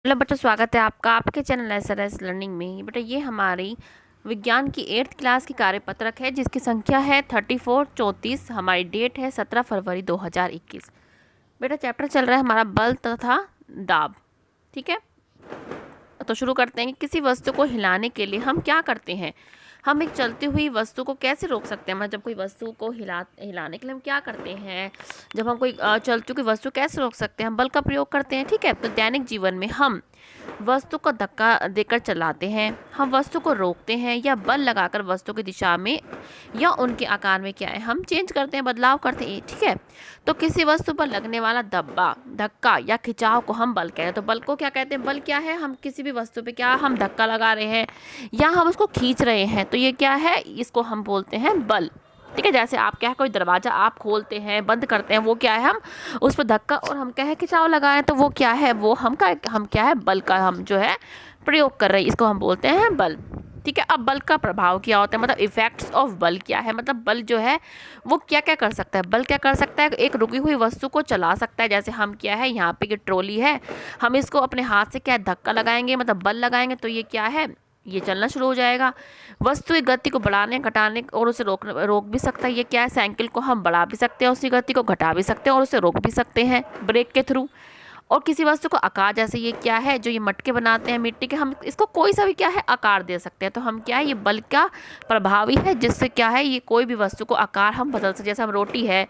Hello बच्चों, स्वागत है आपका आपके चैनल एसआरएस लर्निंग में। बेटा ये हमारी विज्ञान की 8th क्लास की कार्यपत्रक है जिसकी संख्या है 3434। हमारी डेट है 17 फरवरी 2021। बेटा चैप्टर चल रहा है हमारा बल तथा दाब। ठीक है, तो शुरू करते हैं कि किसी वस्तु को हिलाने के लिए हम क्या करते हैं। हम एक चलती हुई वस्तु को कैसे रोक सकते हैं, मतलब जब कोई वस्तु को हिलाने के लिए हम क्या करते हैं। जब हम कोई चलती हुई वस्तु कैसे रोक सकते हैं, हम बल का प्रयोग करते हैं। ठीक है, तो दैनिक जीवन में हम वस्तु को धक्का देकर चलाते हैं, हम वस्तु को रोकते हैं, या बल लगाकर वस्तु की दिशा में या उनके आकार में क्या है हम चेंज करते हैं, बदलाव करते हैं। ठीक है, तो किसी वस्तु पर लगने वाला दब्बा, धक्का या खिंचाव को हम बल कहते हैं। तो बल को क्या कहते हैं, बल क्या है, हम किसी भी वस्तु पे क्या हम धक्का लगा रहे हैं या हम उसको खींच रहे हैं, तो ये क्या है, इसको हम बोलते हैं बल। ठीक है, जैसे आप क्या है कोई दरवाजा आप खोलते हैं बंद करते हैं, वो क्या है हम उस पर धक्का और हम क्या है खिंचाव लगा रहे हैं, तो वो क्या है, वो हम क्या है बल का हम जो है प्रयोग कर रहे हैं, इसको हम बोलते हैं बल। ठीक है, अब बल का प्रभाव क्या होता है, मतलब इफेक्ट्स ऑफ बल क्या है, मतलब बल जो है वो क्या क्या कर सकता है। बल क्या कर सकता है, एक रुकी हुई वस्तु को चला सकता है। जैसे हम क्या है यहाँ पे ये ट्रॉली है, हम इसको अपने हाथ से क्या धक्का लगाएंगे, मतलब बल लगाएंगे, तो ये क्या है ये चलना शुरू हो जाएगा। वस्तु की गति को बढ़ाने घटाने और उसे रोक भी सकता है। ये क्या है, साइकिल को हम बढ़ा भी सकते हैं, उसकी गति को घटा भी सकते हैं और उसे रोक भी सकते हैं ब्रेक के थ्रू। और किसी वस्तु को आकार, जैसे ये क्या है जो ये मटके बनाते हैं मिट्टी के, हम इसको कोई सा भी क्या है आकार दे सकते हैं। तो हम क्या है ये बल का प्रभावी है, जिससे क्या है ये कोई भी वस्तु को आकार हम बदल सकते हैं। जैसे हम रोटी है,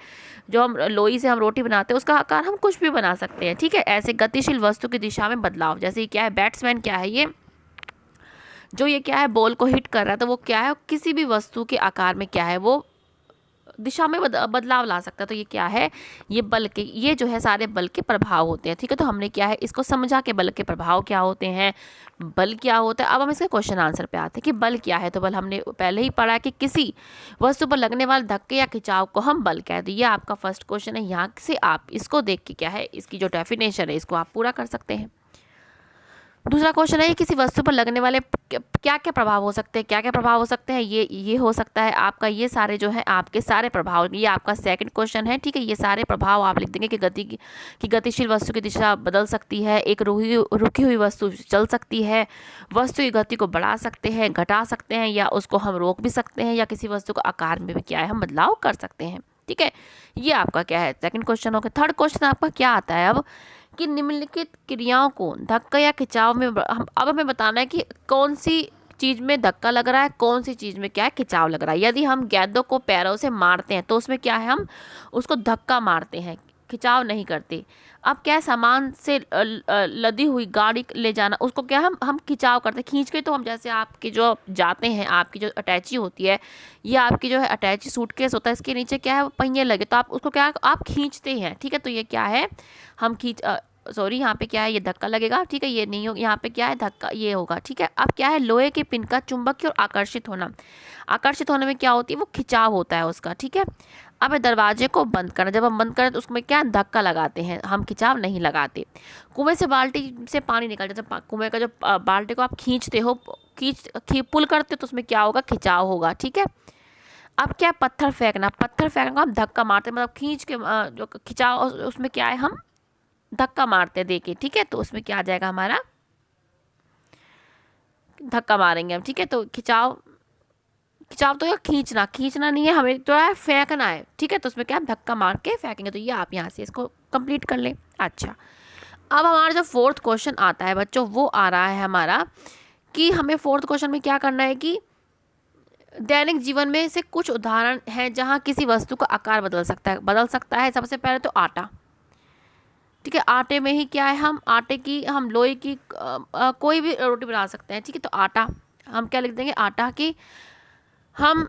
जो हम लोई से हम रोटी बनाते हैं, उसका आकार हम कुछ भी बना सकते हैं। ठीक है, ऐसे गतिशील वस्तु की दिशा में बदलाव, जैसे ये क्या है बैट्समैन क्या है, ये जो ये क्या है बॉल को हिट कर रहा है, तो वो क्या है किसी भी वस्तु के आकार में क्या है वो दिशा में बदलाव ला सकता है। तो ये क्या है, ये बल के, ये जो है सारे बल के प्रभाव होते हैं। ठीक है, तो हमने क्या है इसको समझा के बल के प्रभाव क्या होते हैं, बल क्या होता है। अब हम इसके क्वेश्चन आंसर पे आते हैं कि बल क्या है। तो बल हमने पहले ही पढ़ा कि किसी वस्तु पर लगने वाले धक्के या खिंचाव को हम बल कहते हैं। ये आपका फर्स्ट क्वेश्चन है, यहाँ से आप इसको देख के क्या है इसकी जो डेफिनेशन है इसको आप पूरा कर सकते हैं। दूसरा क्वेश्चन है, किसी वस्तु पर लगने वाले क्या क्या प्रभाव हो सकते हैं, क्या क्या प्रभाव हो सकते हैं। ये हो सकता है आपका, ये सारे जो है आपके सारे प्रभाव, ये आपका सेकंड क्वेश्चन है। ठीक है, ये सारे प्रभाव आप लिख देंगे कि गतिशील वस्तु की दिशा बदल सकती है, एक रुकी हुई वस्तु चल सकती है, वस्तु की गति को बढ़ा सकते हैं, घटा सकते हैं, या उसको हम रोक भी सकते हैं, या किसी वस्तु का आकार में भी क्या है हम बदलाव कर सकते हैं। ठीक है, ये आपका क्या है सेकंड क्वेश्चन हो गया। थर्ड क्वेश्चन आपका क्या आता है अब, कि निम्नलिखित क्रियाओं को धक्का या खिंचाव में अब हमें बताना है कि कौन सी चीज में धक्का लग रहा है, कौन सी चीज में क्या है खिंचाव लग रहा है। यदि हम गेंदों को पैरों से मारते हैं तो उसमें क्या है हम उसको धक्का मारते हैं, खिंचाव नहीं करते। अब क्या है सामान से लदी हुई गाड़ी ले जाना, उसको क्या हम खिंचाव करते हैं, खींच के। तो हम जैसे आपके जो जाते हैं, आपकी जो अटैची होती है, ये आपकी जो है अटैची सूटकेस होता है, इसके नीचे क्या है पहिए लगे, तो आप उसको क्या आप खींचते हैं। ठीक है, तो ये क्या है हम सॉरी यहाँ पे क्या है ये धक्का लगेगा। ठीक है, ये नहीं होगा, यहाँ पे क्या है धक्का ये होगा। ठीक है, अब क्या है लोहे के पिन का चुंबक की ओर आकर्षित होना, आकर्षित होने में क्या होती है वो खिंचाव होता है उसका। ठीक है, अब दरवाजे को बंद करना, जब हम बंद करें तो उसमें क्या धक्का लगाते हैं, हम खिंचाव नहीं लगाते। कुएं से बाल्टी से पानी निकल, जैसे कुएं का जो बाल्टी को आप खींचते हो, पुल करते हो, तो उसमें क्या होगा खिंचाव होगा। ठीक है, अब क्या है पत्थर फेंकना, पत्थर फेंकना हम धक्का मारते हैं, मतलब खींच के जो खिंचाव उसमें क्या है हम धक्का मारते हैं देके। ठीक है, तो उसमें क्या आ जाएगा हमारा धक्का मारेंगे हम। ठीक है, तो खिंचाव, खिंचाव तो खींचना, खींचना नहीं है, हमें तो है फेंकना है। ठीक है, तो उसमें क्या हम धक्का मार के फेंकेंगे। तो ये आप यहाँ से इसको कंप्लीट कर लें। अच्छा, अब हमारा जो फोर्थ क्वेश्चन आता है बच्चों, वो आ रहा है हमारा कि हमें फोर्थ क्वेश्चन में क्या करना है कि दैनिक जीवन में से कुछ उदाहरण हैं जहाँ किसी वस्तु का आकार बदल सकता है। सबसे पहले तो आटा। ठीक है, आटे में ही क्या है हम आटे की हम लोई की कोई भी रोटी बना सकते हैं। ठीक है, तो आटा हम क्या लिख देंगे, आटा की हम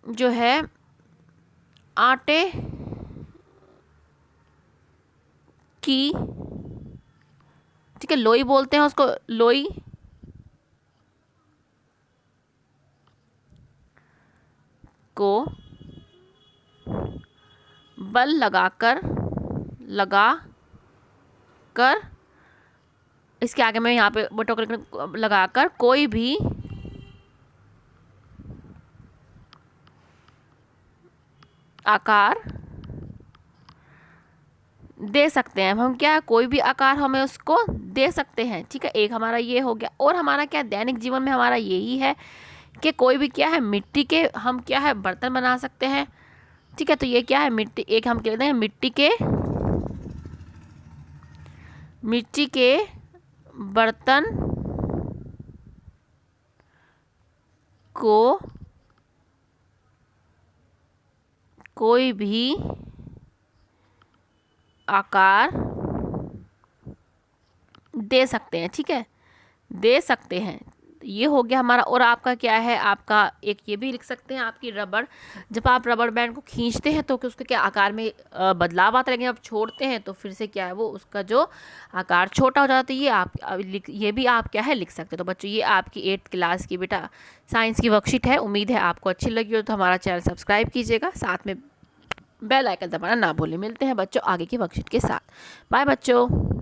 जो है आटे की, ठीक है लोई बोलते हैं उसको, लोई को बल लगा कर इसके आगे में यहाँ पे बटोक लगाकर कोई भी आकार दे सकते हैं। हम क्या, कोई भी आकार हमें उसको दे सकते हैं। ठीक है, एक हमारा ये हो गया। और हमारा क्या, दैनिक जीवन में हमारा यही है कि कोई भी क्या है, मिट्टी के हम क्या है, बर्तन बना सकते हैं। ठीक है, तो ये क्या है, मिट्टी, एक हम कह लेते हैं मिट्टी के बर्तन को कोई भी आकार दे सकते हैं। ठीक है, दे सकते हैं, ये हो गया हमारा। और आपका क्या है, आपका एक ये भी लिख सकते हैं, आपकी रबड़, जब आप रबड़ बैंड को खींचते हैं तो उसके क्या आकार में बदलाव आता है, लेकिन आप छोड़ते हैं तो फिर से क्या है, वो उसका जो आकार छोटा हो जाता है। ये आप ये भी आप क्या है लिख सकते हैं। तो बच्चों, ये आपकी 8th क्लास की बेटा साइंस की वर्कशीट है। उम्मीद है आपको अच्छी लगी हो, तो हमारा चैनल सब्सक्राइब कीजिएगा, साथ में बेल आइकन दबाना ना भूलें। मिलते हैं बच्चों आगे की वर्कशीट के साथ। बाय बच्चों।